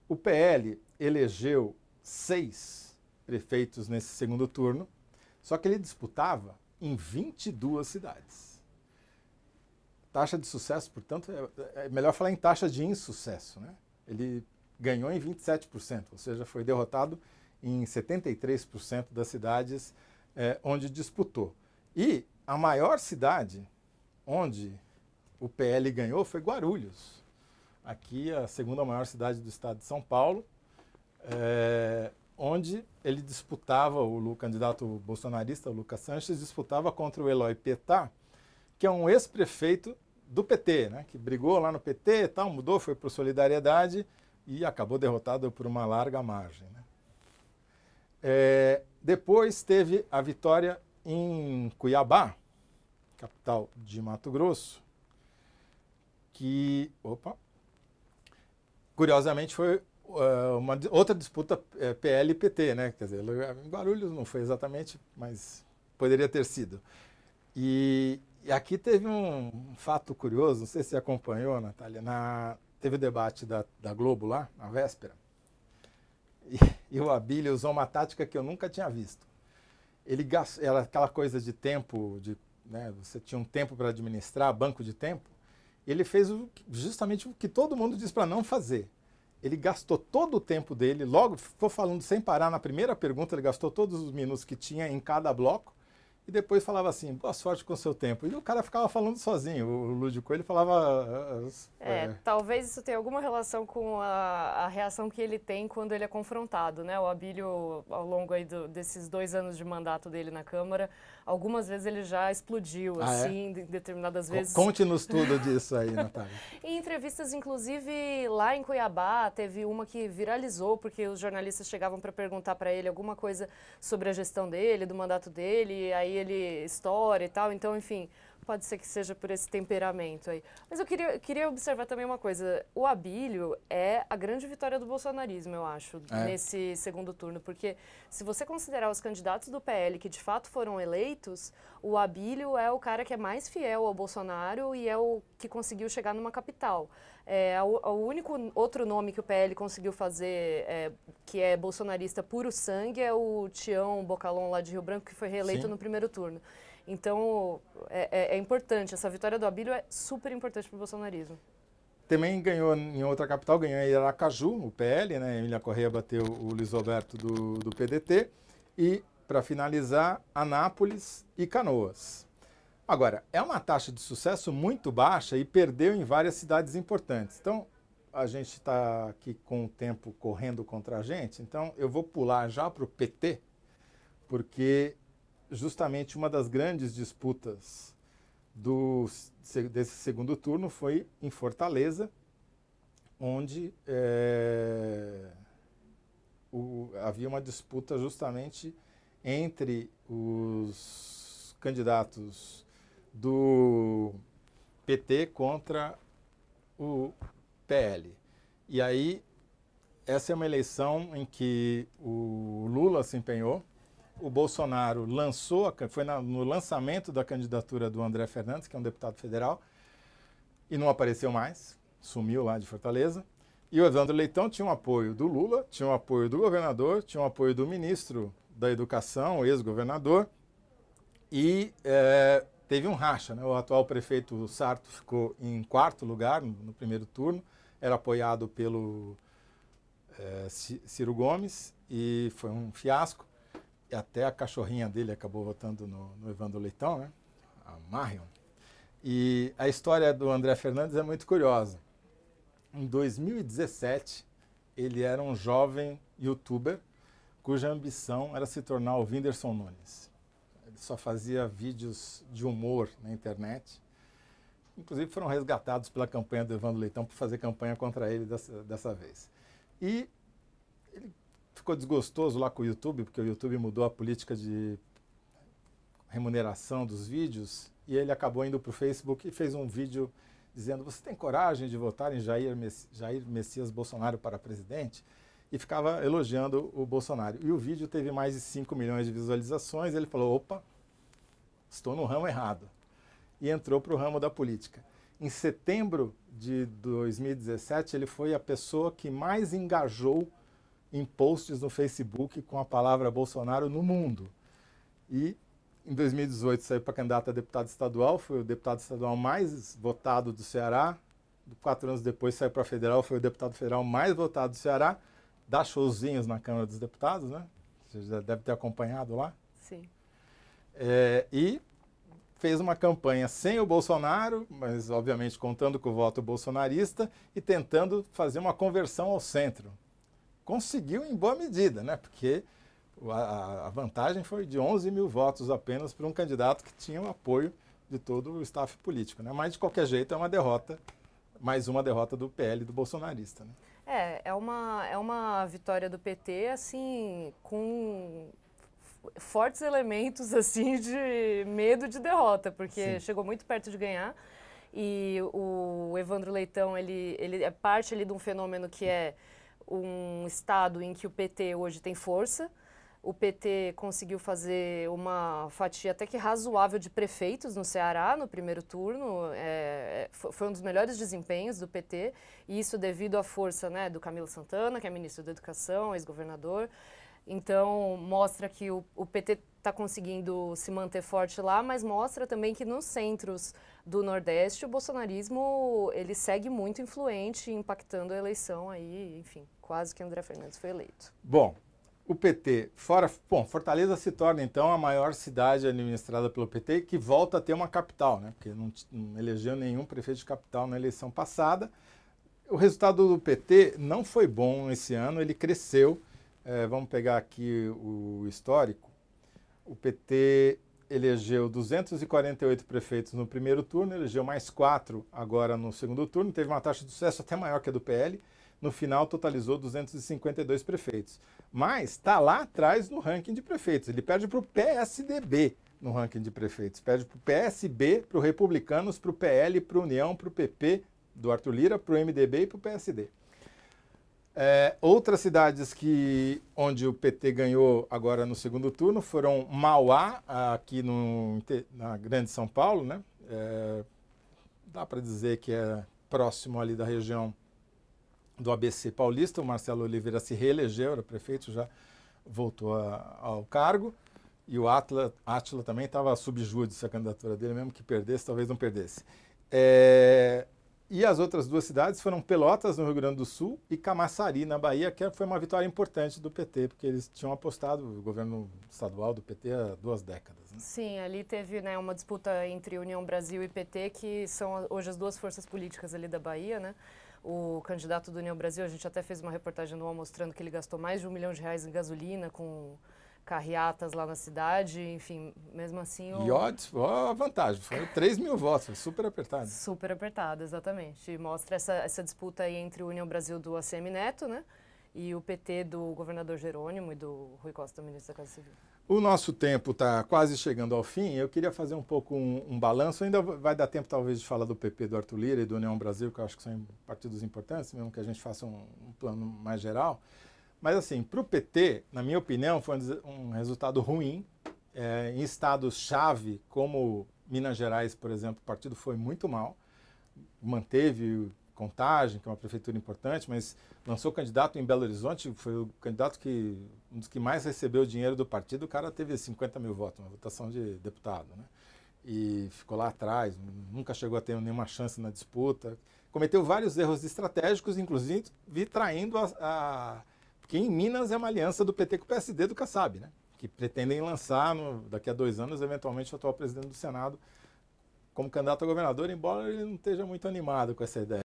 O PL elegeu 6 prefeitos nesse segundo turno, só que ele disputava em 22 cidades. Taxa de sucesso, portanto, é melhor falar em taxa de insucesso, né? Ele ganhou em 27%, ou seja, foi derrotado em 73% das cidades onde disputou. E a maior cidade onde o PL ganhou foi Guarulhos. Aqui a segunda maior cidade do estado de São Paulo, onde ele disputava, o candidato bolsonarista, o Lucas Sanches, disputava contra o Eloy Pietá, que é um ex-prefeito do PT, né, que brigou lá no PT e tal, mudou, foi para o Solidariedade e acabou derrotado por uma larga margem. Né. Depois teve a vitória em Cuiabá, capital de Mato Grosso, que, curiosamente, foi outra disputa PL e PT, né? Quer dizer, Guarulhos não foi exatamente, mas poderia ter sido. E aqui teve um fato curioso, não sei se você acompanhou, Natália, teve o debate da Globo lá, na véspera, e o Abílio usou uma tática que eu nunca tinha visto. Ele gastou, era aquela coisa de tempo, né, você tinha um tempo para administrar, banco de tempo, ele fez justamente o que todo mundo diz para não fazer. Ele gastou todo o tempo dele, logo ficou falando sem parar na primeira pergunta, ele gastou todos os minutos que tinha em cada bloco, e depois falava assim, boa sorte com o seu tempo. E o cara ficava falando sozinho, o Lúdio Coelho falava... Talvez isso tenha alguma relação com a reação que ele tem quando ele é confrontado, né? O Abílio, ao longo aí desses 2 anos de mandato dele na Câmara, algumas vezes ele já explodiu, em determinadas vezes. Conte-nos tudo disso aí, Natália. Em entrevistas, inclusive, lá em Cuiabá, teve uma que viralizou, porque os jornalistas chegavam para perguntar para ele alguma coisa sobre a gestão dele, do mandato dele, e aí ele estoura e tal, então, enfim, pode ser que seja por esse temperamento aí. Mas eu queria observar também uma coisa, o Abílio é a grande vitória do bolsonarismo, eu acho, nesse segundo turno, porque se você considerar os candidatos do PL que de fato foram eleitos, o Abílio é o cara que é mais fiel ao Bolsonaro e é o que conseguiu chegar numa capital. O único outro nome que o PL conseguiu fazer, que é bolsonarista puro sangue, é o Tião Bocalon lá de Rio Branco, que foi reeleito no primeiro turno. Então, é importante, essa vitória do Abílio é super importante para o bolsonarismo. Também ganhou em outra capital, ganhou em Aracaju, o PL, né? Emília Corrêa bateu o Luiz Roberto do PDT. E, para finalizar, Anápolis e Canoas. Agora, é uma taxa de sucesso muito baixa e perdeu em várias cidades importantes. Então, a gente está aqui com o tempo correndo contra a gente, então eu vou pular já para o PT, porque justamente uma das grandes disputas desse segundo turno foi em Fortaleza, onde havia uma disputa justamente entre os candidatos do PT contra o PL. E aí, essa é uma eleição em que o Lula se empenhou, o Bolsonaro foi no lançamento da candidatura do André Fernandes, que é um deputado federal, e não apareceu mais, sumiu lá de Fortaleza. E o Evandro Leitão tinha o apoio do Lula, tinha o apoio do governador, tinha o apoio do ministro da Educação, o ex-governador, e teve um racha, né? O atual prefeito Sarto ficou em 4º lugar no primeiro turno, era apoiado pelo Ciro Gomes, e foi um fiasco. E até a cachorrinha dele acabou votando no Evandro Leitão, né? A Marion. E a história do André Fernandes é muito curiosa. Em 2017, ele era um jovem youtuber cuja ambição era se tornar o Whindersson Nunes. Ele só fazia vídeos de humor na internet. Inclusive foram resgatados pela campanha do Evandro Leitão para fazer campanha contra ele dessa vez. E ele ficou desgostoso lá com o YouTube, porque o YouTube mudou a política de remuneração dos vídeos, e ele acabou indo para o Facebook e fez um vídeo dizendo: você tem coragem de votar em Jair Messias Bolsonaro para presidente? E ficava elogiando o Bolsonaro. E o vídeo teve mais de 5 milhões de visualizações, e ele falou: opa, estou no ramo errado. E entrou para o ramo da política. em setembro de 2017, ele foi a pessoa que mais engajou em posts no Facebook com a palavra Bolsonaro no mundo. E em 2018 saiu para candidato a deputado estadual, foi o deputado estadual mais votado do Ceará. 4 anos depois saiu para federal, foi o deputado federal mais votado do Ceará. Dá showzinhos na Câmara dos Deputados, né? Você já deve ter acompanhado lá. Sim. E fez uma campanha sem o Bolsonaro, mas obviamente contando com o voto bolsonarista e tentando fazer uma conversão ao centro. Conseguiu em boa medida, né? Porque a vantagem foi de 11 mil votos apenas para um candidato que tinha o apoio de todo o staff político, né? Mas de qualquer jeito é uma derrota, mais uma derrota do PL do bolsonarista, né? É uma vitória do PT, assim, com fortes elementos, assim, de medo de derrota, porque Sim. chegou muito perto de ganhar. E o Evandro Leitão, ele é parte ali de um fenômeno que é um estado em que o PT hoje tem força. O PT conseguiu fazer uma fatia até que razoável de prefeitos no Ceará no primeiro turno. Foi um dos melhores desempenhos do PT, e isso devido à força, né, do Camilo Santana, que é ministro da Educação, ex-governador. Então, mostra que o PT está conseguindo se manter forte lá, mas mostra também que nos centros do Nordeste o bolsonarismo ele segue muito influente, impactando a eleição aí, enfim, quase que André Fernandes foi eleito. Bom, o PT, Fortaleza se torna então a maior cidade administrada pelo PT, que volta a ter uma capital, né? Porque não elegeu nenhum prefeito de capital na eleição passada. O resultado do PT não foi bom esse ano, ele cresceu. Vamos pegar aqui o histórico. O PT elegeu 248 prefeitos no primeiro turno, elegeu mais 4 agora no segundo turno, teve uma taxa de sucesso até maior que a do PL. No final, totalizou 252 prefeitos. Mas está lá atrás no ranking de prefeitos. Ele perde para o PSDB no ranking de prefeitos. Perde para o PSB, para o Republicanos, para o PL, para o União, para o PP, do Arthur Lira, para o MDB e para o PSD. Outras cidades onde o PT ganhou agora no segundo turno foram Mauá, aqui na Grande São Paulo, né? Dá para dizer que é próximo ali da região do ABC paulista. O Marcelo Oliveira se reelegeu, era prefeito, já voltou ao cargo. E o Átila também estava sob júdice a candidatura dele, mesmo que perdesse, talvez não perdesse. E as outras 2 cidades foram Pelotas, no Rio Grande do Sul, e Camaçari, na Bahia, que foi uma vitória importante do PT, porque eles tinham apostado o governo estadual do PT há 2 décadas. Né? Sim, ali teve, né, uma disputa entre União Brasil e PT, que são hoje as 2 forças políticas ali da Bahia, né? O candidato do União Brasil, a gente até fez uma reportagem no UOL mostrando que ele gastou mais de R$1 milhão em gasolina com carreatas lá na cidade, enfim, mesmo assim... E ó, a vantagem, foi 3 mil votos, foi super apertado. Super apertado, exatamente. Mostra essa disputa aí entre o União Brasil do ACM Neto, né, e o PT do governador Jerônimo e do Rui Costa, ministro da Casa Civil. O nosso tempo está quase chegando ao fim. Eu queria fazer um pouco um balanço. Ainda vai dar tempo, talvez, de falar do PP do Arthur Lira e do União Brasil, que eu acho que são partidos importantes, mesmo que a gente faça um plano mais geral. Mas, assim, para o PT, na minha opinião, foi um resultado ruim. Em estados-chave, como Minas Gerais, por exemplo, o partido foi muito mal. Manteve Contagem, que é uma prefeitura importante, mas lançou candidato em Belo Horizonte, foi o candidato um dos que mais recebeu dinheiro do partido. O cara teve 50 mil votos, uma votação de deputado, né? E ficou lá atrás, nunca chegou a ter nenhuma chance na disputa. Cometeu vários erros estratégicos, inclusive traindo porque em Minas é uma aliança do PT com o PSD do Kassab, né? Que pretendem lançar, daqui a 2 anos, eventualmente, o atual presidente do Senado como candidato a governador, embora ele não esteja muito animado com essa ideia.